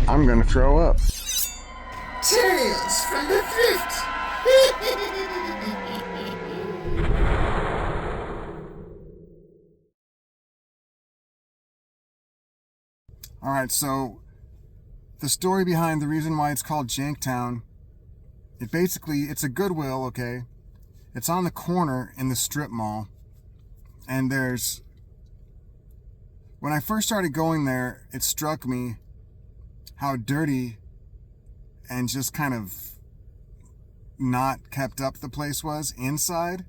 I'm gonna throw up. Tales from the Thrift. Alright, so the story behind the reason why it's called Janktown, it's a Goodwill, okay? It's on the corner in the strip mall. And when I first started going there, it struck me how dirty and just kind of not kept up the place was inside.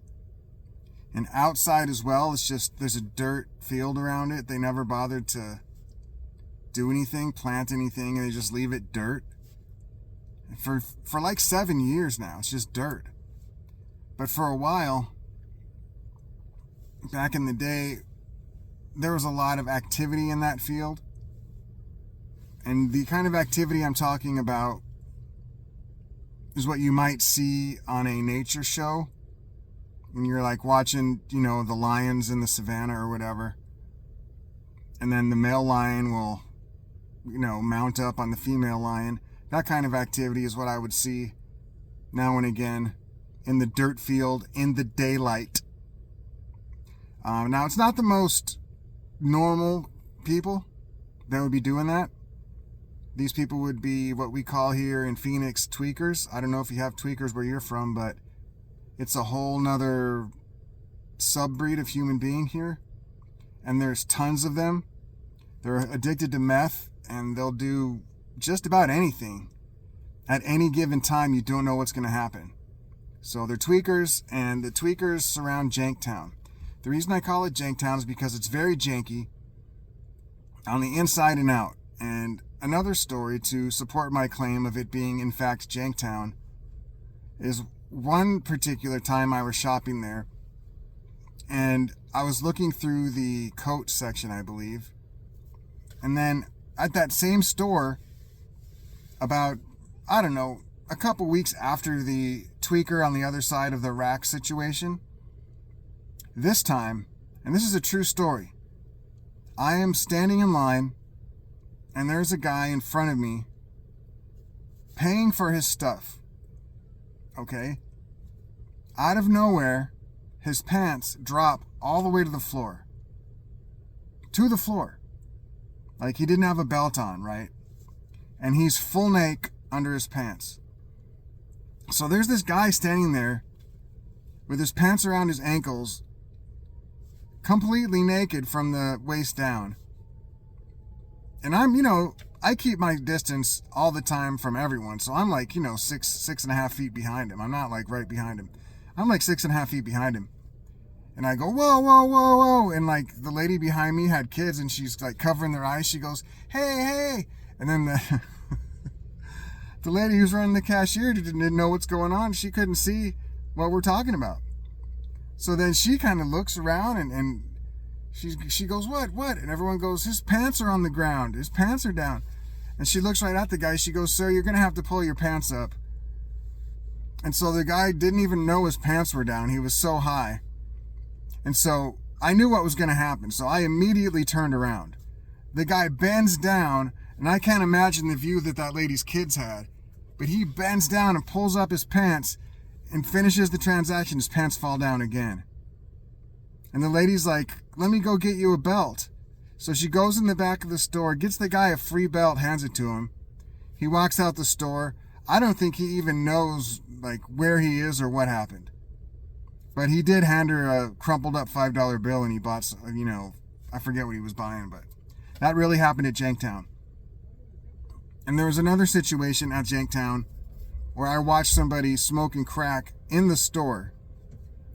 And outside as well, there's a dirt field around it. They never bothered to do anything, plant anything, and they just leave it dirt. For like 7 years now, it's just dirt. But for a while, back in the day, there was a lot of activity in that field. And the kind of activity I'm talking about is what you might see on a nature show when you're like watching, the lions in the savannah or whatever. And then the male lion will, mount up on the female lion. That kind of activity is what I would see now and again in the dirt field in the daylight. Now, it's not the most normal people that would be doing that. These people would be what we call here in Phoenix tweakers. I don't know if you have tweakers where you're from, but it's a whole nother subbreed of human being here. And there's tons of them. They're addicted to meth, and they'll do just about anything. At any given time, you don't know what's going to happen. So they're tweakers, and the tweakers surround Janktown. The reason I call it Janktown is because it's very janky on the inside and out. And another story to support my claim of it being, in fact, Janktown is one particular time I was shopping there, and I was looking through the coat section, I believe. And then at that same store, about, a couple weeks after the tweaker on the other side of the rack situation, this time, and this is a true story, I am standing in line, and there's a guy in front of me paying for his stuff. Okay? Out of nowhere, his pants drop all the way to the floor. To the floor. Like he didn't have a belt on, right? And he's full naked under his pants. So there's this guy standing there with his pants around his ankles, completely naked from the waist down. And I'm, I keep my distance all the time from everyone. So I'm like, 6.5 feet behind him. I'm not like right behind him. I'm like 6.5 feet behind him. And I go, whoa, whoa, whoa, whoa. And like the lady behind me had kids and she's like covering their eyes. She goes, hey, hey. And then the lady who's running the cashier didn't know what's going on. She couldn't see what we're talking about. So then she kind of looks around and she goes, what? And everyone goes, his pants are on the ground. His pants are down. And she looks right at the guy. She goes, sir, you're going to have to pull your pants up. And so the guy didn't even know his pants were down. He was so high. And so I knew what was going to happen. So I immediately turned around. The guy bends down, and I can't imagine the view that lady's kids had. But he bends down and pulls up his pants and finishes the transaction. His pants fall down again. And the lady's like, let me go get you a belt. So she goes in the back of the store, gets the guy a free belt, hands it to him. He walks out the store. I don't think he even knows like where he is or what happened. But he did hand her a crumpled up $5 bill and he bought, I forget what he was buying, but that really happened at Janktown. And there was another situation at Janktown where I watched somebody smoking crack in the store,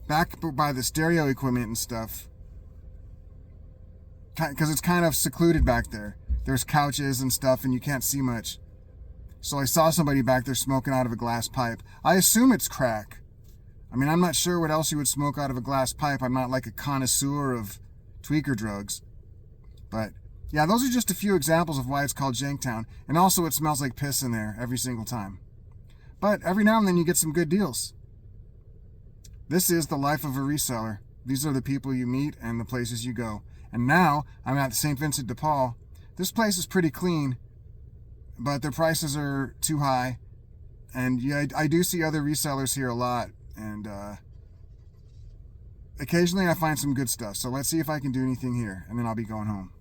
back by the stereo equipment and stuff, because it's kind of secluded back there. There's couches and stuff and you can't see much. So I saw somebody back there smoking out of a glass pipe. I assume it's crack. I mean, I'm not sure what else you would smoke out of a glass pipe. I'm not like a connoisseur of tweaker drugs. But yeah, those are just a few examples of why it's called Janktown. And also it smells like piss in there every single time. But every now and then you get some good deals. This is the life of a reseller. These are the people you meet and the places you go. And now I'm at St. Vincent de Paul. This place is pretty clean, but their prices are too high. And yeah, I do see other resellers here a lot, and occasionally I find some good stuff. So let's see if I can do anything here, and then I'll be going home.